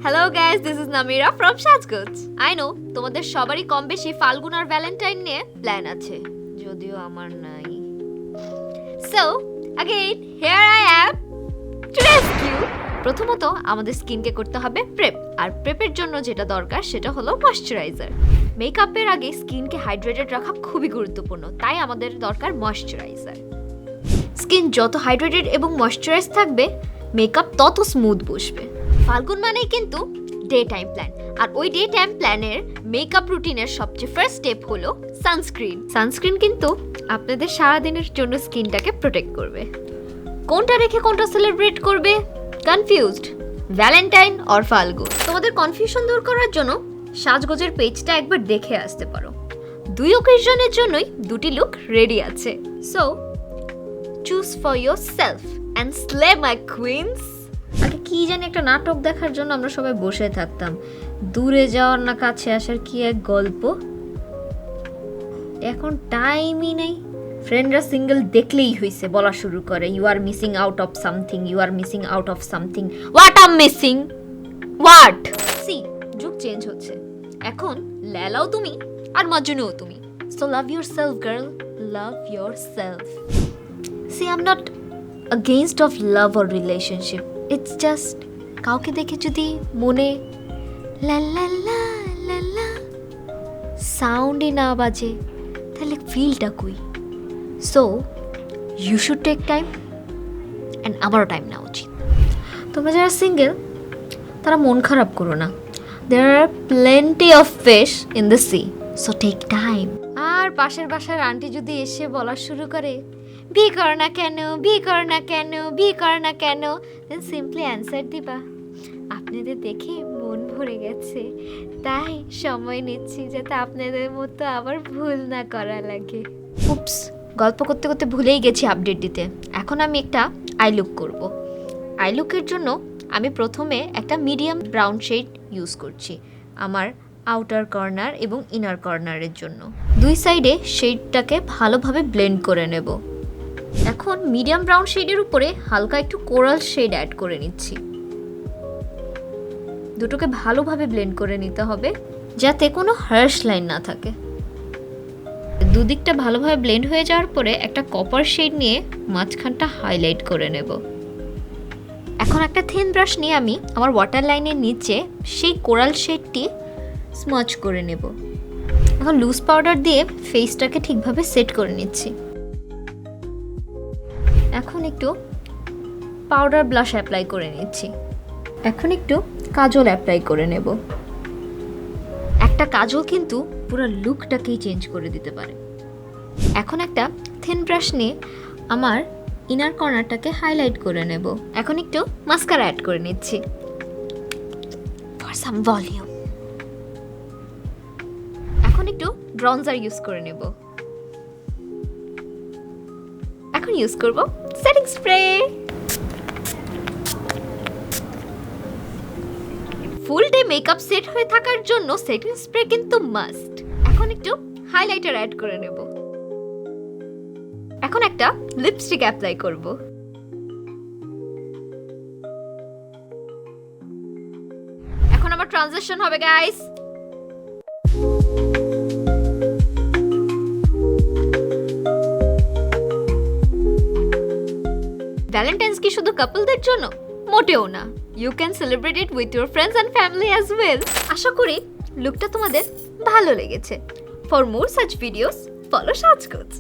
Hello guys, this is Namira from Shajgoj. I know তোমাদের সবারই কম বেশি ফাল্গুন আর ভ্যালেন্টাইন নিয়ে প্ল্যান আছে, যদিও আমার নাই। So, again, here I am to rescue. প্রথমত আমাদের স্কিনকে করতে হবে প্রেপ, আর প্রেপের জন্য যেটা দরকার সেটা হলো ময়শ্চারাইজার। মেকআপের আগে স্কিনকে হাইড্রেটেড রাখা খুবই গুরুত্বপূর্ণ, তাই আমাদের দরকার ময়শ্চারাইজার। স্কিন যত হাইড্রেটেড এবং ময়শ্চারাইজ থাকবে, মেকআপ তত স্মুথ বসবে। ফাল্গুন মানেই কিন্তু ডে টাইম প্ল্যান, আর ওই ডে টাইম প্ল্যানের মেকআপ রুটিনের সবচেয়ে ফার্স্ট স্টেপ হলো সানস্ক্রিন। সানস্ক্রিন কিন্তু আপনাদের সারাদিনের জন্য স্কিনটাকে প্রোটেক্ট করবে। কোনটা রেখে কোনটা সেলিব্রেট করবে? কনফিউজড? ভ্যালেন্টাইন অর ফাল্গুন? তোমাদের কনফিউশন দূর করার জন্য সাজগোজের পেজটা একবার দেখে আসতে পারো। দুই অকেশনের জন্যই দুটি লুক রেডি আছে। So choose for yourself and slay my queens. আগে কি জানি একটা নাটক দেখার জন্য আমরা সবাই বসে থাকতাম, দূরে যাওয়ার না কাছে আসার কি এক গল্প। এখন টাইমই নেই, ফ্রেন্ডরা সিঙ্গেল দেখলেই হইছে বলা শুরু করে, you are missing out of something, you are missing out of something. What am missing? What? See, যুগ চেঞ্জ হচ্ছে, এখন ল্যালাও তুমি আর মজনুও তুমি। So love yourself girl, love yourself. See, I am not against of love or relationship, it's just কাউকে দেখে যদি মনে লা লা লা লা লা সাউন্ডই না বাজে, তাহলে ফিলটা কই? So you should take time, and আমারও টাইম নেওয়া উচিত। তোমরা যারা সিঙ্গেল তারা মন খারাপ করো না, there are plenty of fish in the sea, so take time. আর পাশের বাসার আন্টি যদি এসে বলা শুরু করে, বিয়ে কর না কেন, বিয়ে কর না কেন, বিয়ে কর না কেন, দেন সিম্পলি অ্যান্সার দিবা, আপনাদের দেখে মন ভরে গেছে, তাই সময় নিচ্ছি যাতে আপনাদের মতো আবার ভুল না করা লাগে। উপস, গল্প করতে করতে ভুলেই গেছি আপডেট দিতে। এখন আমি একটা আই লুক করব। আই লুকের জন্য আমি প্রথমে একটা মিডিয়াম ব্রাউন শেড ইউজ করছি আমার আউটার কর্নার এবং ইনার কর্নারের জন্য। দুই সাইডে শেডটাকে ভালোভাবে ব্লেন্ড করে নেব। এখন মিডিয়াম ব্রাউন শেডের উপরে হালকা একটু কোরাল শেড অ্যাড করে নিচ্ছি। দুটোকে ভালোভাবে ব্লেন্ড করে নিতে হবে যাতে কোনো হার্শ লাইন না থাকে। দুদিকটা ভালোভাবে ব্লেন্ড হয়ে যাওয়ার পরে একটা কপার শেড নিয়ে মাঝখানটা হাইলাইট করে নেব। এখন একটা থিন ব্রাশ নিয়ে আমি আমার ওয়াটার লাইনের নিচে সেই কোরাল শেডটি স্মাচ করে নেব। এখন লুজ পাউডার দিয়ে ফেসটাকে ঠিকভাবে সেট করে নিচ্ছি। এখন একটু পাউডার ব্লাশ অ্যাপ্লাই করে নিচ্ছি। এখন একটু কাজল অ্যাপ্লাই করে নেব। একটা কাজল কিন্তু পুরো লুকটাকেই চেঞ্জ করে দিতে পারে। এখন একটা থিন ব্রাশ নিয়ে আমার ইনার কর্নারটাকে হাইলাইট করে নেব। এখন একটু মাস্কারা অ্যাড করে নিচ্ছি ফর সাম ভলিউম। এখন একটু ব্রনজার ইউজ করে নেব। এখন ইউজ করব সেটিং স্প্রে। ফুল ডে মেকআপ সেট হয়ে থাকার জন্য সেটিং স্প্রে কিন্তু মাস্ট। এখন একটু হাইলাইটার অ্যাড করে নেব। এখন একটা লিপস্টিক অ্যাপ্লাই করব। এখন আমার ট্রানজিশন হবে গাইস। ভ্যালেন্টাইন্স কি শুধু কাপলদের জন্য? মোটেও না, you can celebrate it with your friends and family as well. আশা করি লুকটা তোমাদের ভালো লেগেছে। For more such videos follow সাজগোজ।